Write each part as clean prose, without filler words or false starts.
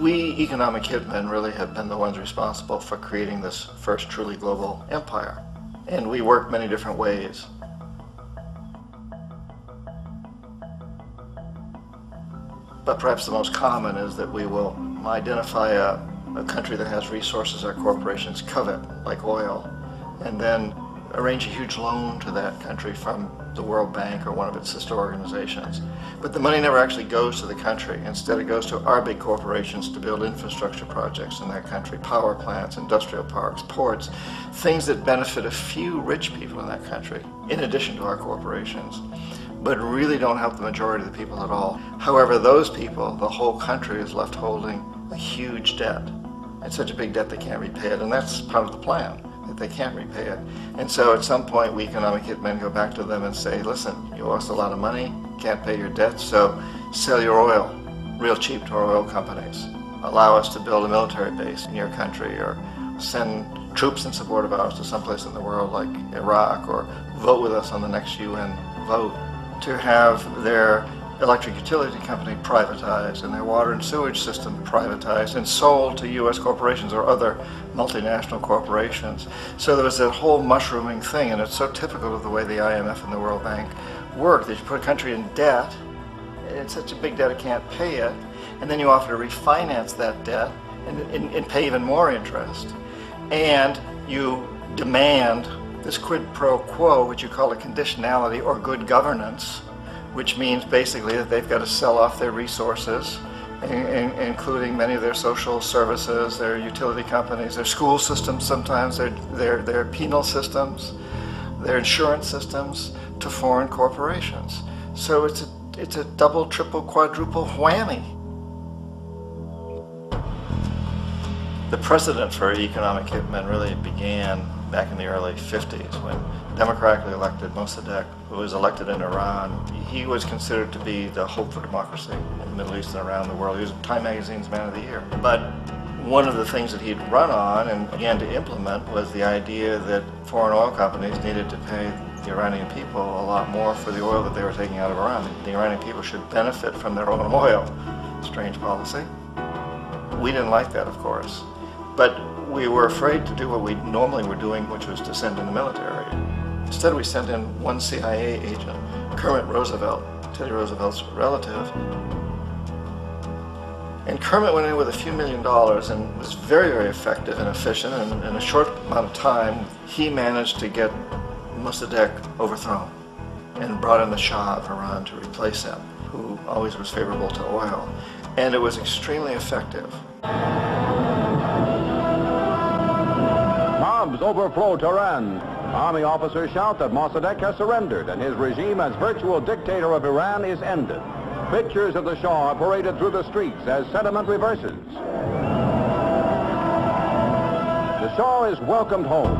We economic hitmen really have been the ones responsible for creating this first truly global empire. And we work many different ways. But perhaps the most common is that we will identify a country that has resources our corporations covet, like oil, and then arrange a huge loan to that country from the World Bank or one of its sister organizations. But the money never actually goes to the country. Instead, it goes to our big corporations to build infrastructure projects in that country, power plants, industrial parks, ports, things that benefit a few rich people in that country, in addition to our corporations, but really don't help the majority of the people at all. However, those people, the whole country is left holding a huge debt. It's such a big debt they can't repay it, and that's part of the plan, that they can't repay it. And so at some point, we economic hitmen go back to them and say, listen, you owe us a lot of money, can't pay your debt, so sell your oil real cheap to our oil companies. Allow us to build a military base in your country, or send troops in support of ours to someplace in the world like Iraq, or vote with us on the next UN vote. To have their electric utility company privatized and their water and sewage system privatized and sold to U.S. corporations or other multinational corporations. So there was that whole mushrooming thing, and it's so typical of the way the IMF and the World Bank work, that you put a country in debt, it's such a big debt it can't pay it, and then you offer to refinance that debt and pay even more interest. And you demand this quid pro quo, which you call a conditionality or good governance, which means basically that they've got to sell off their resources, including many of their social services, their utility companies, their school systems sometimes, their penal systems, their insurance systems, to foreign corporations. So it's a double, triple, quadruple whammy. The precedent for economic hitmen really began back in the early 50s when democratically elected Mossadegh, who was elected in Iran, he was considered to be the hope for democracy in the Middle East and around the world. He was Time Magazine's Man of the Year. But one of the things that he'd run on and began to implement was the idea that foreign oil companies needed to pay the Iranian people a lot more for the oil that they were taking out of Iran. The Iranian people should benefit from their own oil. Strange policy. We didn't like that, of course. But we were afraid to do what we normally were doing, which was to send in the military. Instead, we sent in one CIA agent, Kermit Roosevelt, Teddy Roosevelt's relative. And Kermit went in with a few $1 million and was very, very effective and efficient. And in a short amount of time, he managed to get Mossadegh overthrown and brought in the Shah of Iran to replace him, who always was favorable to oil. And it was extremely effective. Mobs overflow Tehran. Army officers shout that Mossadegh has surrendered and his regime as virtual dictator of Iran is ended. Pictures of the Shah are paraded through the streets as sentiment reverses. The Shah is welcomed home.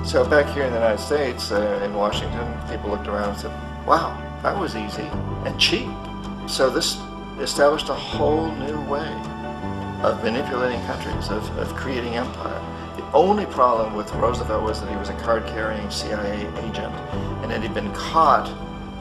So back here in the United States, in Washington, people looked around and said, wow, that was easy and cheap. So this established a whole new way of manipulating countries, of creating empire. The only problem with Roosevelt was that he was a card-carrying CIA agent, and had he been caught,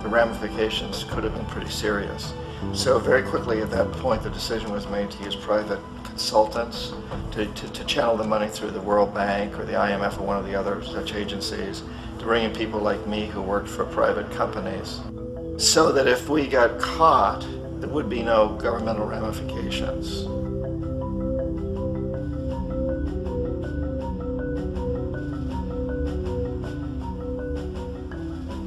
the ramifications could have been pretty serious. So very quickly at that point, the decision was made to use private consultants to channel the money through the World Bank or the IMF or one of the other such agencies, to bring in people like me who worked for private companies, so that if we got caught, there would be no governmental ramifications.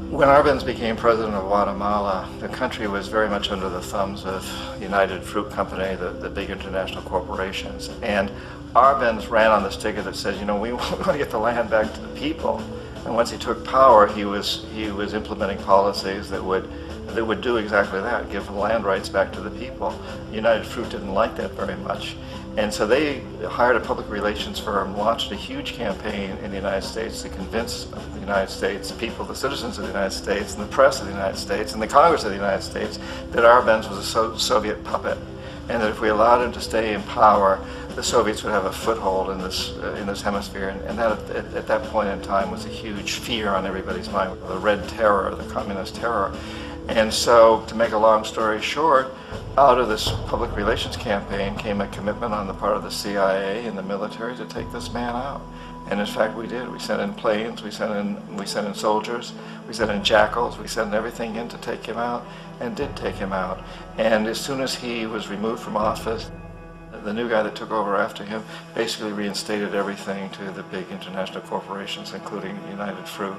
When Arbenz became president of Guatemala, the country was very much under the thumbs of United Fruit Company, the big international corporations. And Arbenz ran on this ticket that said, you know, we want to get the land back to the people. And once he took power, he was implementing policies that would do exactly that, give land rights back to the people. United Fruit didn't like that very much. And so they hired a public relations firm, launched a huge campaign in the United States to convince the United States people, the citizens of the United States, and the press of the United States, and the Congress of the United States, that Arbenz was a Soviet puppet, and that if we allowed him to stay in power, the Soviets would have a foothold in this hemisphere. And that at that point in time was a huge fear on everybody's mind, the Red Terror, the communist terror. And so, to make a long story short, out of this public relations campaign came a commitment on the part of the CIA and the military to take this man out. And in fact, we did. We sent in planes, we sent in soldiers, we sent in jackals, we sent everything in to take him out, and did take him out. And as soon as he was removed from office, the new guy that took over after him basically reinstated everything to the big international corporations, including United Fruit.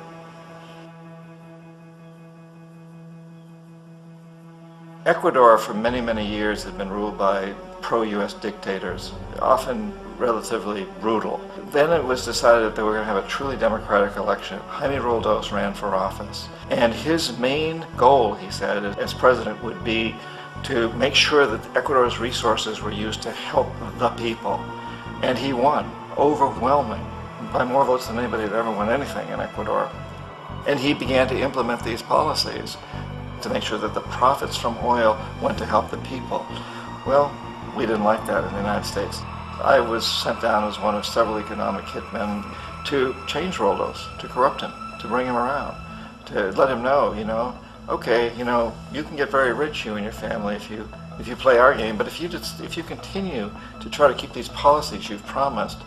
Ecuador for many, many years had been ruled by pro-US dictators, often relatively brutal. Then it was decided that they were going to have a truly democratic election. Jaime Roldos ran for office, and his main goal, he said, as president would be to make sure that Ecuador's resources were used to help the people. And he won, overwhelming, by more votes than anybody had ever won anything in Ecuador. And he began to implement these policies to make sure that the profits from oil went to help the people. Well, we didn't like that in the United States. I was sent down as one of several economic hitmen to change Roldos, to corrupt him, to bring him around, to let him know, okay, you can get very rich, you and your family, if you play our game, but if you continue to try to keep these policies you've promised,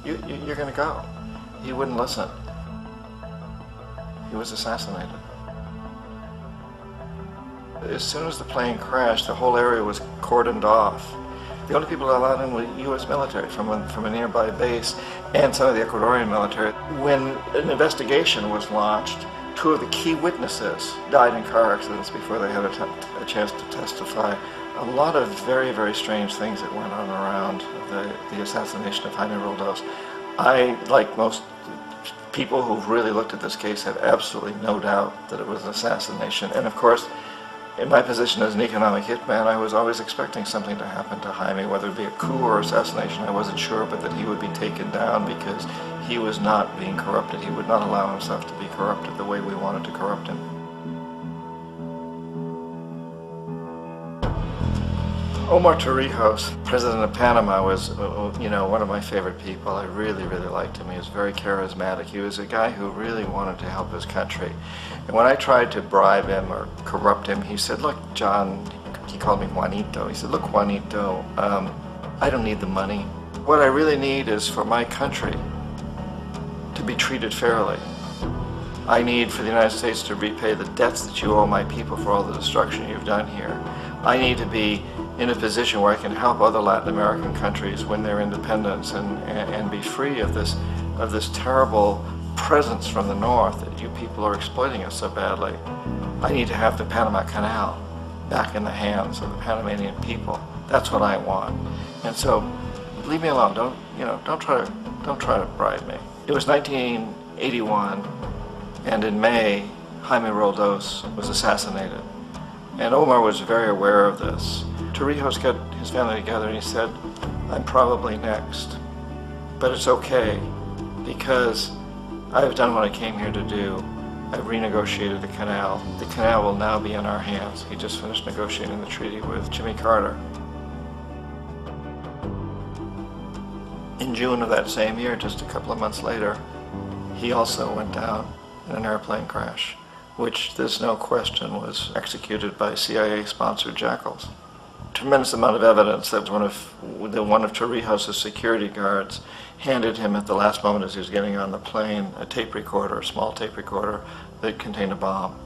you're going to go. He wouldn't listen. He was assassinated. As soon as the plane crashed, the whole area was cordoned off. The only people allowed in were U.S. military from a nearby base and some of the Ecuadorian military. When an investigation was launched, 2 of the key witnesses died in car accidents before they had a chance to testify. A lot of very, very strange things that went on around the assassination of Jaime Roldos. I, like most people who've really looked at this case, have absolutely no doubt that it was an assassination. And of course, in my position as an economic hitman, I was always expecting something to happen to Jaime, whether it be a coup or assassination, I wasn't sure, but that he would be taken down because he was not being corrupted. He would not allow himself to be corrupted the way we wanted to corrupt him. Omar Torrijos, president of Panama, was one of my favorite people. I really, really liked him. He was very charismatic. He was a guy who really wanted to help his country. And when I tried to bribe him or corrupt him, he said, look, John, he called me Juanito. He said, look, Juanito, I don't need the money. What I really need is for my country to be treated fairly. I need for the United States to repay the debts that you owe my people for all the destruction you've done here. I need to be in a position where I can help other Latin American countries win their independence and be free of this terrible presence from the north that you people are exploiting us so badly. I need to have the Panama Canal back in the hands of the Panamanian people. That's what I want. And so, leave me alone. Don't try to bribe me. It was 1981, and in May, Jaime Roldos was assassinated. And Omar was very aware of this. Torrijos got his family together and he said, I'm probably next, but it's okay because I've done what I came here to do. I've renegotiated the canal. The canal will now be in our hands. He just finished negotiating the treaty with Jimmy Carter. In June of that same year, just a couple of months later, he also went down in an airplane crash, which there's no question was executed by CIA-sponsored jackals. Tremendous amount of evidence that one of Torrijos' security guards handed him at the last moment as he was getting on the plane a tape recorder, a small tape recorder that contained a bomb.